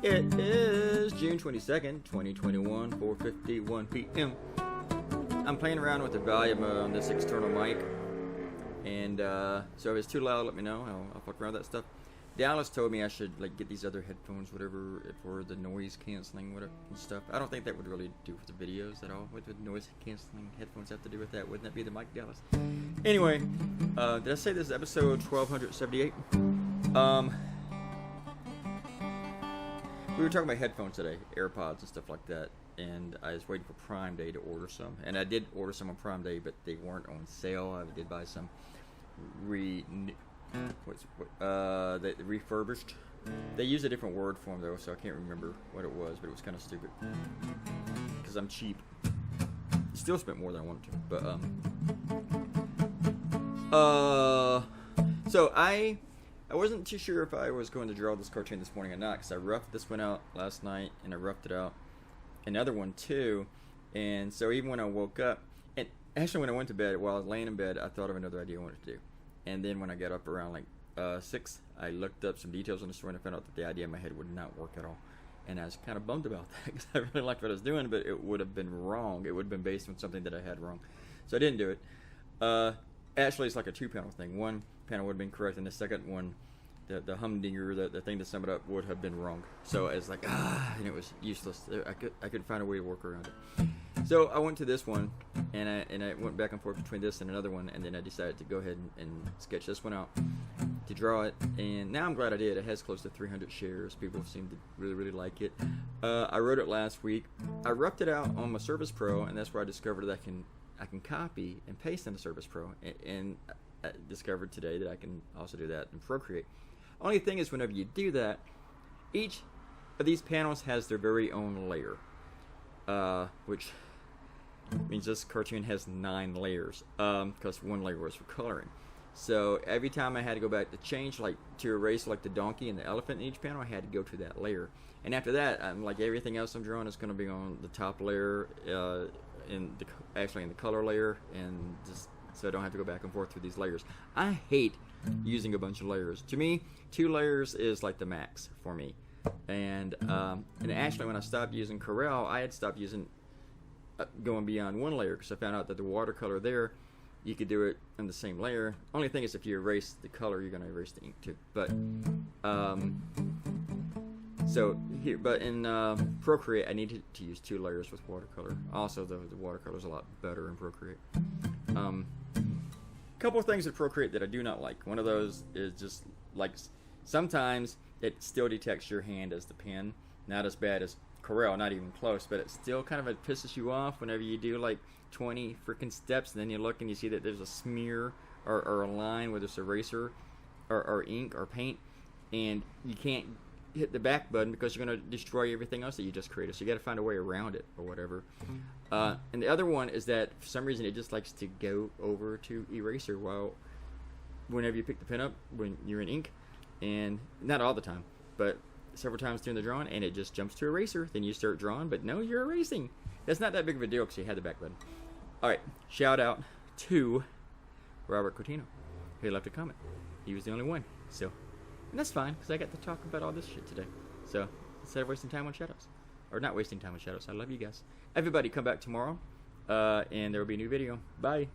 It is June 22nd, 2021, 4:51 p.m. I'm playing around with the volume on this external mic, and so if it's too loud, let me know. I'll fuck around with that stuff. Dallas told me I should get these other headphones, whatever, for the noise canceling, whatever and stuff. I don't think that would really do for the videos at all. What would noise canceling headphones have to do with that? Wouldn't that be the mic, Dallas? Anyway, did I say this is episode 1278? We were talking about headphones today, AirPods and stuff like that, and I was waiting for Prime Day to order some, and I did order some on Prime Day, but they weren't on sale. I did buy some refurbished. They use a different word for them though, so I can't remember what it was, but it was kind of stupid because I'm cheap. Still spent more than I wanted to, but so I wasn't too sure if I was going to draw this cartoon this morning or not, because I roughed this one out last night, and I roughed it out another one too, and so even when I woke up, and actually when I went to bed, while I was laying in bed, I thought of another idea I wanted to do, and then when I got up around 6, I looked up some details on the story and I found out that the idea in my head would not work at all, and I was kind of bummed about that because I really liked what I was doing, but it would have been wrong. It would have been based on something that I had wrong, so I didn't do it. Actually, it's like a 2-panel thing. One panel would have been correct, and the second one, the humdinger, the thing to sum it up, would have been wrong. So it's like, and it was useless. I couldn't find a way to work around it. So I went to this one, and I went back and forth between this and another one, and then I decided to go ahead and sketch this one out to draw it. And now I'm glad I did. It has close to 300 shares. People seem to really, really like it. I wrote it last week. I roughed it out on my Surface Pro, and that's where I discovered that I can copy and paste in the Surface Pro, and I discovered today that I can also do that in Procreate. Only thing is, whenever you do that, each of these panels has their very own layer, which means this cartoon has 9 layers, because one layer was for coloring. So every time I had to go back to change, to erase the donkey and the elephant in each panel, I had to go to that layer. And after that, everything else I'm drawing is going to be on the top layer, in the color layer, and just so I don't have to go back and forth through these layers. I hate using a bunch of layers. To me, 2 layers is the max for me. And actually, when I stopped using Corel, I had stopped using going beyond 1 layer, because I found out that the watercolor there, you could do it in the same layer. Only thing is, if you erase the color, you're going to erase the ink too. But so here, but in Procreate, I needed to use 2 layers with watercolor. Also, the watercolor is a lot better in Procreate. Couple of things in Procreate that I do not like. One of those is just sometimes it still detects your hand as the pen. Not as bad as Corel, not even close, but it still kind of pisses you off whenever you do 20 freaking steps, and then you look and you see that there's a smear or a line with this eraser or ink or paint, and you can't hit the back button because you're going to destroy everything else that you just created. So you got to find a way around it or whatever. And the other one is that for some reason it just likes to go over to eraser whenever you pick the pen up when you're in ink, and not all the time, but several times during the drawing, and it just jumps to eraser. Then you start drawing, but no, you're erasing. That's not that big of a deal because you had the back button. All right, shout out to Robert Coutinho, who left a comment. He was the only one, so. And that's fine, because I got to talk about all this shit today. So, instead of wasting time on shadows. Or not wasting time on shadows. I love you guys. Everybody come back tomorrow, and there will be a new video. Bye.